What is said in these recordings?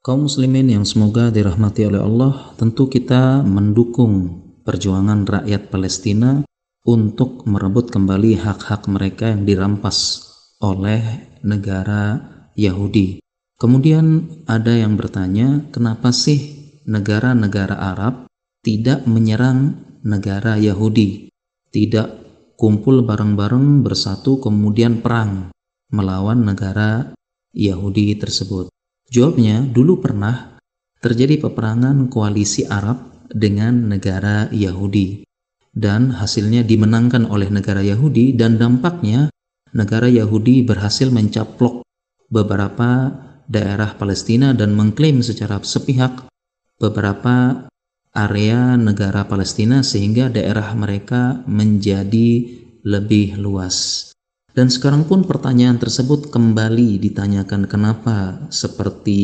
Kaum muslimin yang semoga dirahmati oleh Allah, tentu kita mendukung perjuangan rakyat Palestina untuk merebut kembali hak-hak mereka yang dirampas oleh negara Yahudi. Kemudian ada yang bertanya, kenapa sih negara-negara Arab tidak menyerang negara Yahudi, tidak kumpul bareng-bareng bersatu kemudian perang melawan negara Yahudi tersebut? Jawabnya, dulu pernah terjadi peperangan koalisi Arab dengan negara Yahudi dan hasilnya dimenangkan oleh negara Yahudi, dan dampaknya negara Yahudi berhasil mencaplok beberapa daerah Palestina dan mengklaim secara sepihak beberapa area negara Palestina sehingga daerah mereka menjadi lebih luas. Dan sekarang pun pertanyaan tersebut kembali ditanyakan, kenapa seperti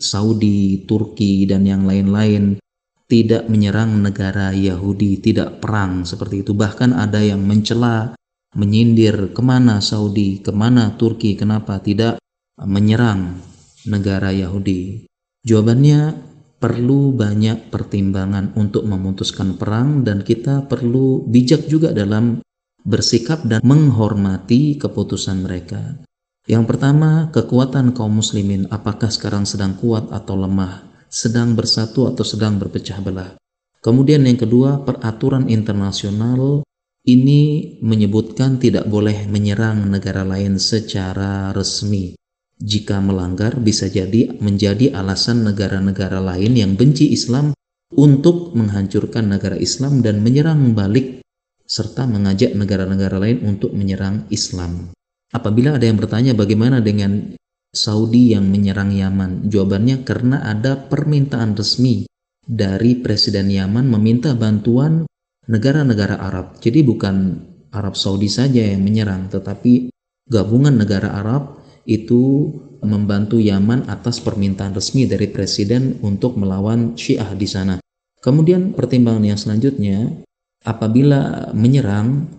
Saudi, Turki, dan yang lain-lain tidak menyerang negara Yahudi, tidak perang seperti itu. Bahkan ada yang mencela, menyindir, kemana Saudi, kemana Turki, kenapa tidak menyerang negara Yahudi? Jawabannya, perlu banyak pertimbangan untuk memutuskan perang, dan kita perlu bijak juga dalam bersikap dan menghormati keputusan mereka. Yang pertama, kekuatan kaum muslimin, apakah sekarang sedang kuat atau lemah, sedang bersatu atau sedang berpecah belah. Kemudian yang kedua, peraturan internasional ini menyebutkan tidak boleh menyerang negara lain secara resmi. Jika melanggar bisa jadi menjadi alasan negara-negara lain yang benci Islam untuk menghancurkan negara Islam dan menyerang balik serta mengajak negara-negara lain untuk menyerang Islam. Apabila ada yang bertanya bagaimana dengan Saudi yang menyerang Yaman, jawabannya karena ada permintaan resmi dari Presiden Yaman meminta bantuan negara-negara Arab. Jadi bukan Arab Saudi saja yang menyerang, tetapi gabungan negara Arab itu membantu Yaman atas permintaan resmi dari Presiden untuk melawan Syiah di sana. Kemudian pertimbangan yang selanjutnya, apabila menyerang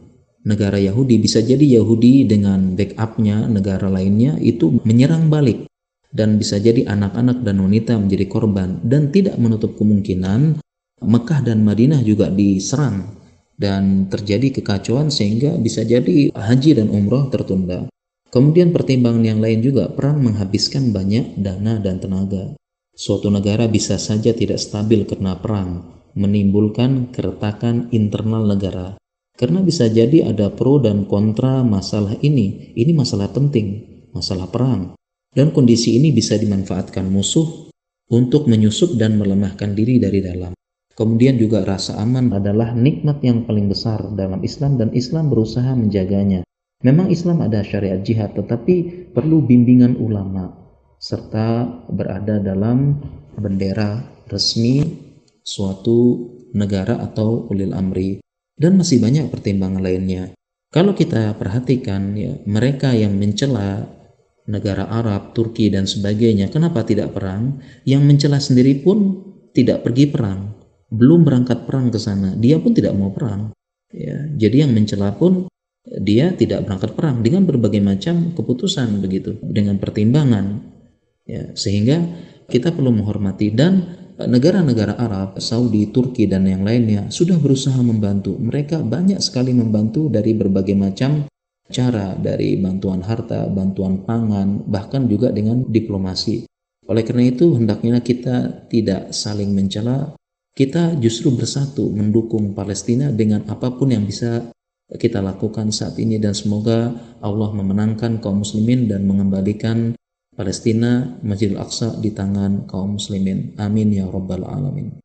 negara Yahudi, bisa jadi Yahudi dengan backupnya negara lainnya itu menyerang balik, dan bisa jadi anak-anak dan wanita menjadi korban, dan tidak menutup kemungkinan Mekah dan Madinah juga diserang dan terjadi kekacauan sehingga bisa jadi haji dan umroh tertunda. Kemudian pertimbangan yang lain juga, perang menghabiskan banyak dana dan tenaga. Suatu negara bisa saja tidak stabil karena perang, menimbulkan keretakan internal negara. Karena bisa jadi ada pro dan kontra masalah ini. Ini masalah penting, masalah perang. Dan kondisi ini bisa dimanfaatkan musuh untuk menyusup dan melemahkan diri dari dalam. Kemudian juga rasa aman adalah nikmat yang paling besar dalam Islam, dan Islam berusaha menjaganya. Memang Islam ada syariat jihad, tetapi perlu bimbingan ulama serta berada dalam bendera resmi suatu negara atau ulil amri, dan masih banyak pertimbangan lainnya. Kalau kita perhatikan ya, mereka yang mencela negara Arab, Turki dan sebagainya, kenapa tidak perang? Yang mencela sendiri pun tidak pergi perang, belum berangkat perang ke sana, dia pun tidak mau perang. Ya, jadi yang mencela pun dia tidak berangkat perang dengan berbagai macam keputusan begitu, dengan pertimbangan. Ya, sehingga kita perlu menghormati, dan negara-negara Arab, Saudi, Turki dan yang lainnya sudah berusaha membantu. Mereka banyak sekali membantu dari berbagai macam cara, dari bantuan harta, bantuan pangan, bahkan juga dengan diplomasi. Oleh karena itu hendaknya kita tidak saling mencela, kita justru bersatu mendukung Palestina dengan apapun yang bisa kita lakukan saat ini, dan semoga Allah memenangkan kaum muslimin dan mengembalikan Palestina, Masjidil Aqsa di tangan kaum muslimin. Amin ya rabbal alamin.